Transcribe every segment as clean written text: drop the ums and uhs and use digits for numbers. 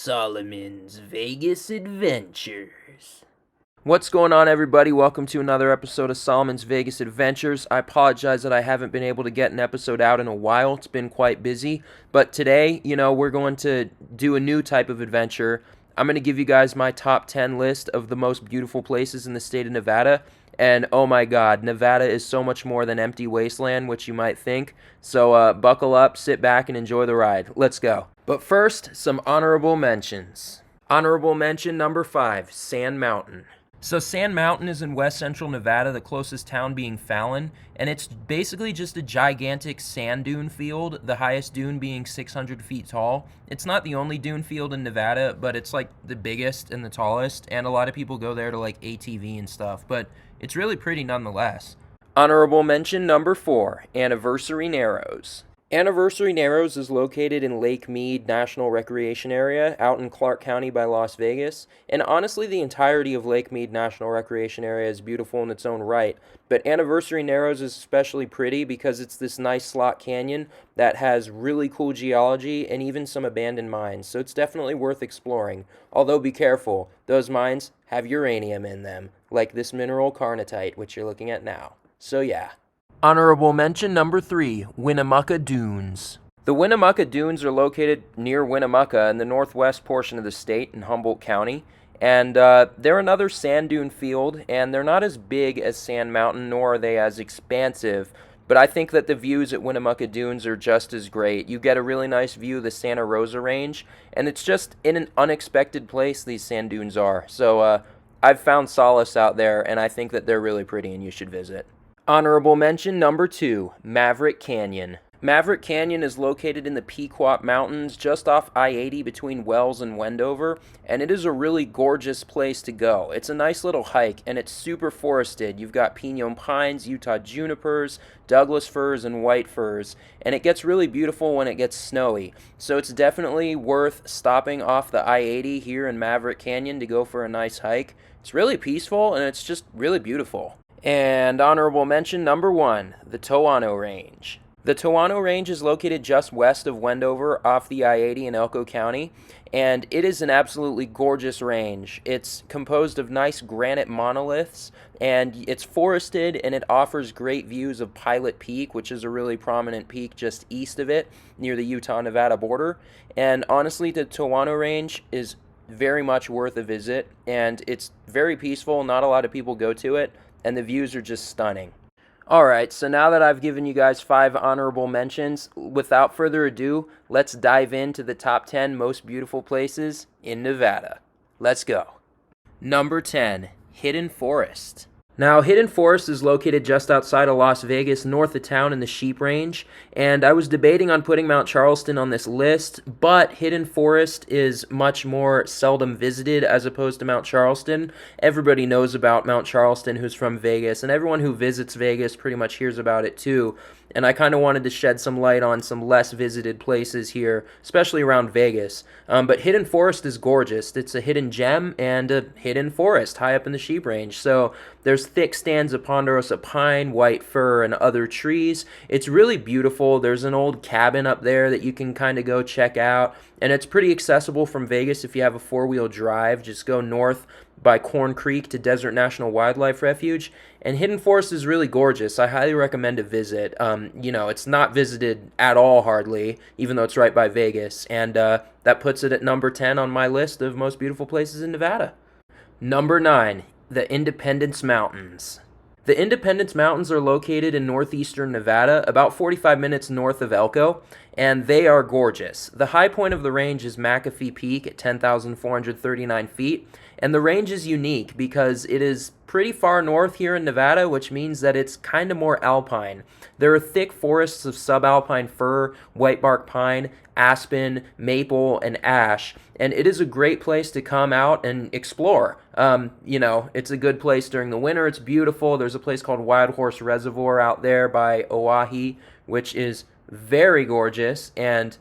Solomon's Vegas Adventures. What's going on, everybody? Welcome to another episode of Solomon's Vegas Adventures. I apologize that I haven't been able to get an episode out in a while. It's been quite busy. But today, we're going to do a new type of adventure. I'm going to give you guys my top 10 list of the most beautiful places in the state of Nevada. And oh my god, Nevada is so much more than empty wasteland, which you might think. So buckle up, sit back, and enjoy the ride. Let's go. But first, some honorable mentions. Honorable mention number 5, Sand Mountain. So Sand Mountain is in west central Nevada, the closest town being Fallon, and it's basically just a gigantic sand dune field, the highest dune being 600 feet tall. It's not the only dune field in Nevada, but it's like the biggest and the tallest, and a lot of people go there to like ATV and stuff, but it's really pretty nonetheless. Honorable mention number 4, Anniversary Narrows. Anniversary Narrows is located in Lake Mead National Recreation Area out in Clark County by Las Vegas, and honestly the entirety of Lake Mead National Recreation Area is beautiful in its own right, but Anniversary Narrows is especially pretty because it's this nice slot canyon that has really cool geology and even some abandoned mines, so it's definitely worth exploring. Although be careful, those mines have uranium in them, like this mineral carnotite, which you're looking at now. So yeah. Honorable mention number 3, Winnemucca Dunes. The Winnemucca Dunes are located near Winnemucca in the northwest portion of the state in Humboldt County, and they're another sand dune field, and they're not as big as Sand Mountain, nor are they as expansive, but I think that the views at Winnemucca Dunes are just as great. You get a really nice view of the Santa Rosa Range, and it's just in an unexpected place these sand dunes are, so I've found solace out there, and I think that they're really pretty and you should visit. Honorable mention number 2, Maverick Canyon. Maverick Canyon is located in the Pequot Mountains just off I-80 between Wells and Wendover, and it is a really gorgeous place to go. It's a nice little hike, and it's super forested. You've got pinon pines, Utah junipers, Douglas firs, and white firs, and it gets really beautiful when it gets snowy. So it's definitely worth stopping off the I-80 here in Maverick Canyon to go for a nice hike. It's really peaceful, and it's just really beautiful. And honorable mention number 1, the Toano Range. The Toano Range is located just west of Wendover off the I-80 in Elko County, and it is an absolutely gorgeous range. It's composed of nice granite monoliths, and it's forested, and it offers great views of Pilot Peak, which is a really prominent peak just east of it, near the Utah-Nevada border. And honestly, the Toano Range is very much worth a visit, and it's very peaceful. Not a lot of people go to it, and the views are just stunning. Alright, so now that I've given you guys 5 honorable mentions, without further ado, let's dive into the top 10 most beautiful places in Nevada. Let's go. Number 10, Hidden Forest. Now, Hidden Forest is located just outside of Las Vegas, north of town in the Sheep Range, and I was debating on putting Mount Charleston on this list, but Hidden Forest is much more seldom visited as opposed to Mount Charleston. Everybody knows about Mount Charleston who's from Vegas, and everyone who visits Vegas pretty much hears about it too, and I kind of wanted to shed some light on some less visited places here, especially around Vegas. But Hidden Forest is gorgeous. It's a hidden gem and a hidden forest high up in the Sheep Range, so there's thick stands of ponderosa pine, white fir, and other trees. It's really beautiful. There's an old cabin up there that you can kind of go check out, and it's pretty accessible from Vegas if you have a 4-wheel drive. Just go north by Corn Creek to Desert National Wildlife Refuge, and Hidden Forest is really gorgeous. I highly recommend a visit. It's not visited at all hardly, even though it's right by Vegas, and that puts it at number 10 on my list of most beautiful places in Nevada. Number 9, the Independence Mountains. The Independence Mountains are located in northeastern Nevada, about 45 minutes north of Elko, and they are gorgeous. The high point of the range is McAfee Peak at 10,439 feet, and the range is unique because it is pretty far north here in Nevada, which means that it's kind of more alpine. There are thick forests of subalpine fir, whitebark pine, aspen, maple, and ash, and it is a great place to come out and explore. It's a good place during the winter. It's beautiful. There's a place called Wild Horse Reservoir out there by Oahe, which is very gorgeous, and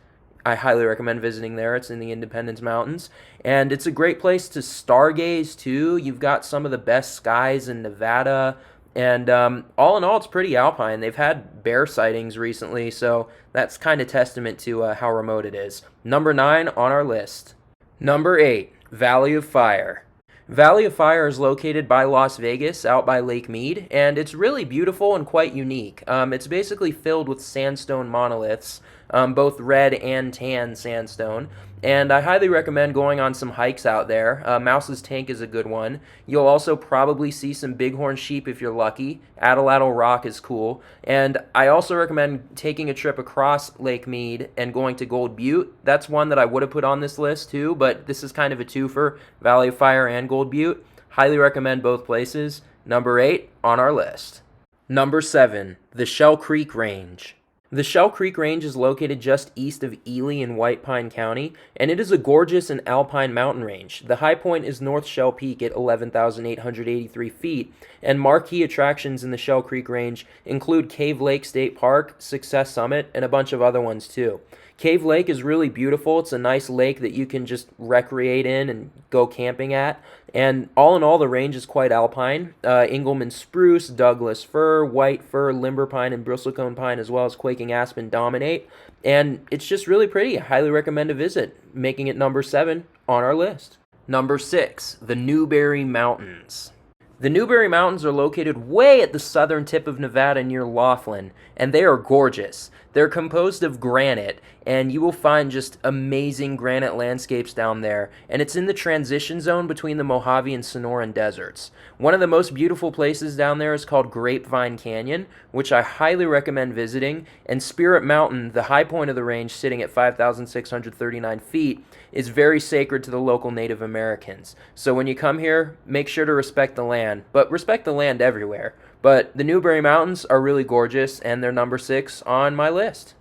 I highly recommend visiting there. It's in the Independence Mountains, and it's a great place to stargaze, too. You've got some of the best skies in Nevada, and all in all, it's pretty alpine. They've had bear sightings recently, so that's kind of testament to how remote it is. Number 9 on our list, Number 8, Valley of Fire. Valley of Fire is located by Las Vegas, out by Lake Mead, and it's really beautiful and quite unique. It's basically filled with sandstone monoliths, both red and tan sandstone, and I highly recommend going on some hikes out there. Mouse's Tank is a good one. You'll also probably see some bighorn sheep if you're lucky. Atlatl Rock is cool, and I also recommend taking a trip across Lake Mead and going to Gold Butte. That's one that I would have put on this list too, but this is kind of a twofer, Valley of Fire and Gold Butte. Highly recommend both places. Number 8 on our list. Number 7, the Shell Creek Range. The Shell Creek Range is located just east of Ely in White Pine County, and it is a gorgeous and alpine mountain range. The high point is North Shell Peak at 11,883 feet, and marquee attractions in the Shell Creek Range include Cave Lake State Park, Success Summit, and a bunch of other ones too. Cave Lake is really beautiful. It's a nice lake that you can just recreate in and go camping at. And all in all, the range is quite alpine. Engelmann spruce, Douglas fir, white fir, limber pine, and bristlecone pine, as well as quaking aspen dominate. And it's just really pretty. I highly recommend a visit, making it number 7 on our list. Number 6, the Newberry Mountains. The Newberry Mountains are located way at the southern tip of Nevada near Laughlin, and they are gorgeous. They're composed of granite, and you will find just amazing granite landscapes down there, and it's in the transition zone between the Mojave and Sonoran deserts. One of the most beautiful places down there is called Grapevine Canyon, which I highly recommend visiting, and Spirit Mountain, the high point of the range sitting at 5,639 feet, is very sacred to the local Native Americans. So when you come here, make sure to respect the land, but respect the land everywhere. But the Newberry Mountains are really gorgeous, and they're number 6 on my list.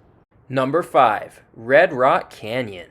Number 5, Red Rock Canyon.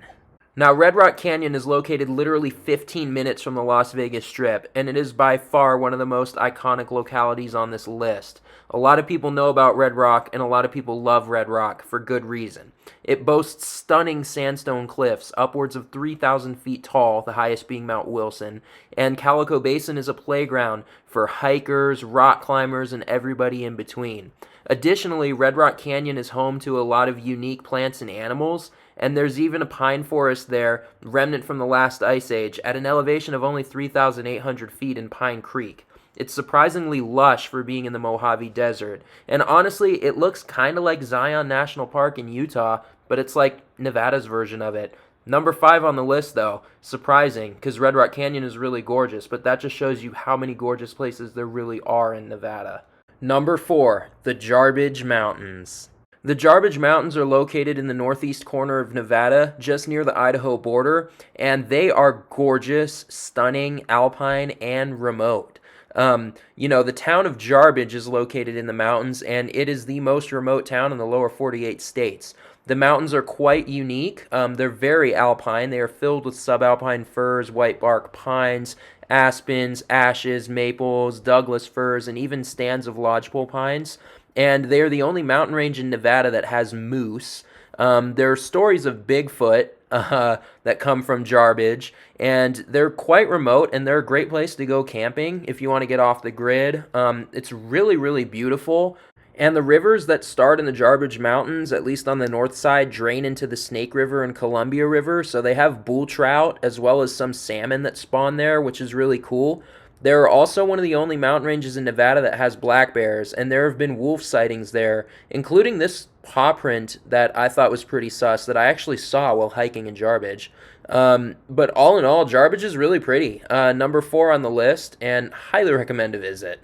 Now, Red Rock Canyon is located literally 15 minutes from the Las Vegas Strip, and it is by far one of the most iconic localities on this list. A lot of people know about Red Rock, and a lot of people love Red Rock for good reason. It boasts stunning sandstone cliffs, upwards of 3,000 feet tall, the highest being Mount Wilson, and Calico Basin is a playground for hikers, rock climbers, and everybody in between. Additionally, Red Rock Canyon is home to a lot of unique plants and animals, and there's even a pine forest there, remnant from the last ice age, at an elevation of only 3,800 feet in Pine Creek. It's surprisingly lush for being in the Mojave Desert, and honestly, it looks kind of like Zion National Park in Utah, but it's like Nevada's version of it. Number 5 on the list, though, surprising, because Red Rock Canyon is really gorgeous, but that just shows you how many gorgeous places there really are in Nevada. Number 4, the Jarbidge Mountains. The Jarbidge Mountains are located in the northeast corner of Nevada, just near the Idaho border, and they are gorgeous, stunning, alpine, and remote. The town of Jarbidge is located in the mountains, and it is the most remote town in the lower 48 states. The mountains are quite unique. They're very alpine. They are filled with subalpine firs, white bark pines, aspens, ashes, maples, Douglas firs, and even stands of lodgepole pines. And they are the only mountain range in Nevada that has moose. There are stories of Bigfoot that come from Jarbidge, and they're quite remote, and they're a great place to go camping if you want to get off the grid. It's really, really beautiful. And the rivers that start in the Jarbidge Mountains, at least on the north side, drain into the Snake River and Columbia River, so they have bull trout as well as some salmon that spawn there, which is really cool. They're also one of the only mountain ranges in Nevada that has black bears, and there have been wolf sightings there, including this paw print that I thought was pretty sus that I actually saw while hiking in Jarbidge. But all in all, Jarbidge is really pretty. Number 4 on the list, and highly recommend a visit.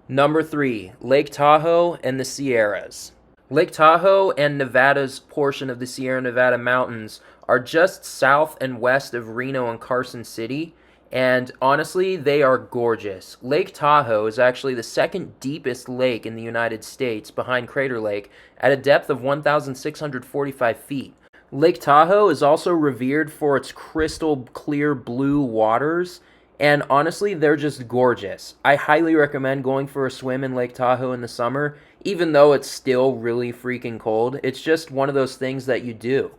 Number 3, Lake Tahoe and the Sierras. Lake Tahoe and Nevada's portion of the Sierra Nevada mountains are just south and west of Reno and Carson City, and honestly, they are gorgeous. Lake Tahoe is actually the second deepest lake in the United States, behind Crater Lake, at a depth of 1,645 feet. Lake Tahoe is also revered for its crystal clear blue waters, and honestly, they're just gorgeous. I highly recommend going for a swim in Lake Tahoe in the summer, even though it's still really freaking cold. It's just one of those things that you do.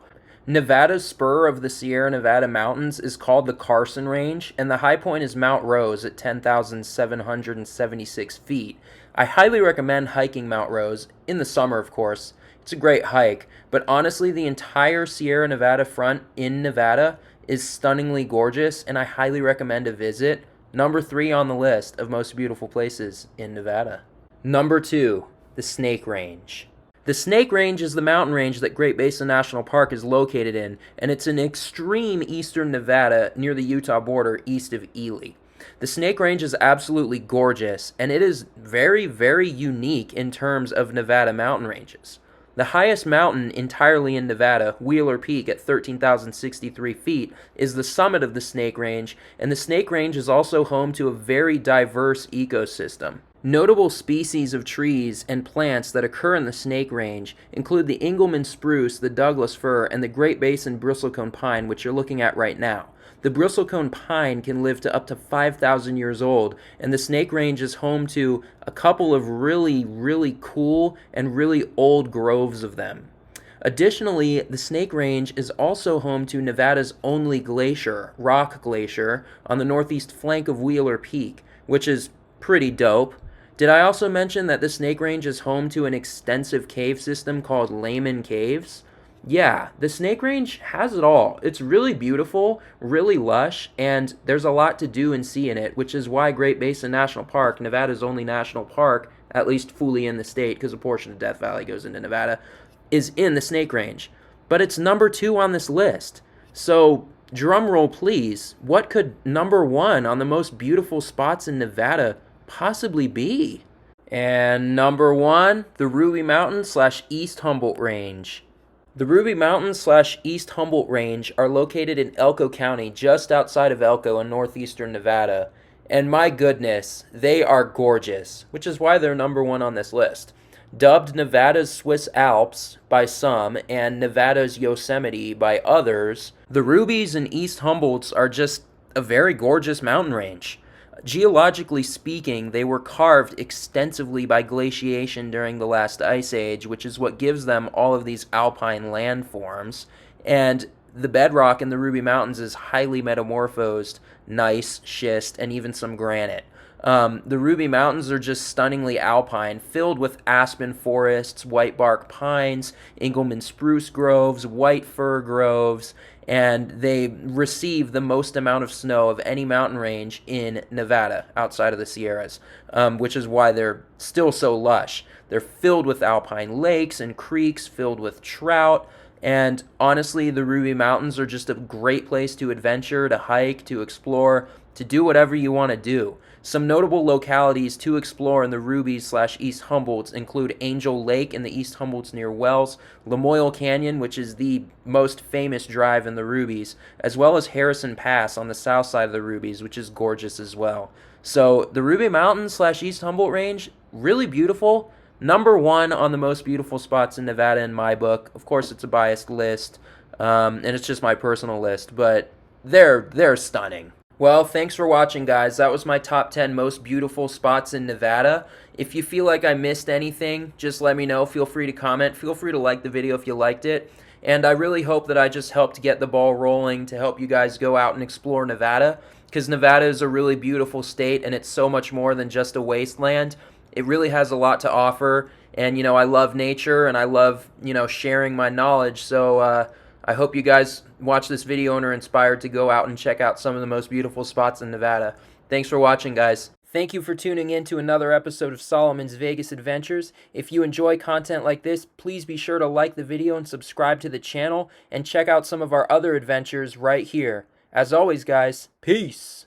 Nevada's spur of the Sierra Nevada mountains is called the Carson Range, and the high point is Mount Rose at 10,776 feet. I highly recommend hiking Mount Rose, in the summer of course. It's a great hike, but honestly, the entire Sierra Nevada front in Nevada is stunningly gorgeous, and I highly recommend a visit. Number 3 on the list of most beautiful places in Nevada. Number 2, the Snake Range. The Snake Range is the mountain range that Great Basin National Park is located in, and it's in extreme eastern Nevada near the Utah border east of Ely. The Snake Range is absolutely gorgeous, and it is very, very unique in terms of Nevada mountain ranges. The highest mountain entirely in Nevada, Wheeler Peak at 13,063 feet, is the summit of the Snake Range, and the Snake Range is also home to a very diverse ecosystem. Notable species of trees and plants that occur in the Snake Range include the Engelmann spruce, the Douglas fir, and the Great Basin bristlecone pine, which you're looking at right now. The bristlecone pine can live to up to 5,000 years old, and the Snake Range is home to a couple of really, really cool and really old groves of them. Additionally, the Snake Range is also home to Nevada's only glacier, Rock Glacier, on the northeast flank of Wheeler Peak, which is pretty dope. Did I also mention that the Snake Range is home to an extensive cave system called Lehman Caves? Yeah, the Snake Range has it all. It's really beautiful, really lush, and there's a lot to do and see in it, which is why Great Basin National Park, Nevada's only national park, at least fully in the state, because a portion of Death Valley goes into Nevada, is in the Snake Range. But it's number 2 on this list. So, drum roll please, what could number 1 on the most beautiful spots in Nevada possibly be? And number 1, the Ruby Mountains / East Humboldt Range. The Ruby Mountains / East Humboldt Range are located in Elko County, just outside of Elko in northeastern Nevada. And my goodness, they are gorgeous, which is why they're number 1 on this list. Dubbed Nevada's Swiss Alps by some and Nevada's Yosemite by others, the Rubies and East Humboldts are just a very gorgeous mountain range. Geologically speaking, they were carved extensively by glaciation during the last ice age, which is what gives them all of these alpine landforms. And the bedrock in the Ruby Mountains is highly metamorphosed, gneiss, schist, and even some granite. The Ruby Mountains are just stunningly alpine, filled with aspen forests, white bark pines, Engelmann spruce groves, white fir groves, and they receive the most amount of snow of any mountain range in Nevada outside of the Sierras, which is why they're still so lush. They're filled with alpine lakes and creeks filled with trout, and honestly, the Ruby Mountains are just a great place to adventure, to hike, to explore, to do whatever you want to do. Some notable localities to explore in the Rubies / East Humboldts include Angel Lake in the East Humboldts near Wells, Lamoille Canyon, which is the most famous drive in the Rubies, as well as Harrison Pass on the south side of the Rubies, which is gorgeous as well. So the Ruby Mountains / East Humboldt Range, really beautiful. Number 1 on the most beautiful spots in Nevada in my book. Of course, it's a biased list, and it's just my personal list, but they're stunning. Well, thanks for watching, guys. That was my top 10 most beautiful spots in Nevada. If you feel like I missed anything, just let me know. Feel free to comment. Feel free to like the video if you liked it. And I really hope that I just helped get the ball rolling to help you guys go out and explore Nevada, because Nevada is a really beautiful state, and it's so much more than just a wasteland. It really has a lot to offer, and, I love nature, and I love, sharing my knowledge, so, I hope you guys watch this video and are inspired to go out and check out some of the most beautiful spots in Nevada. Thanks for watching, guys. Thank you for tuning in to another episode of Solomon's Vegas Adventures. If you enjoy content like this, please be sure to like the video and subscribe to the channel, and check out some of our other adventures right here. As always, guys, peace!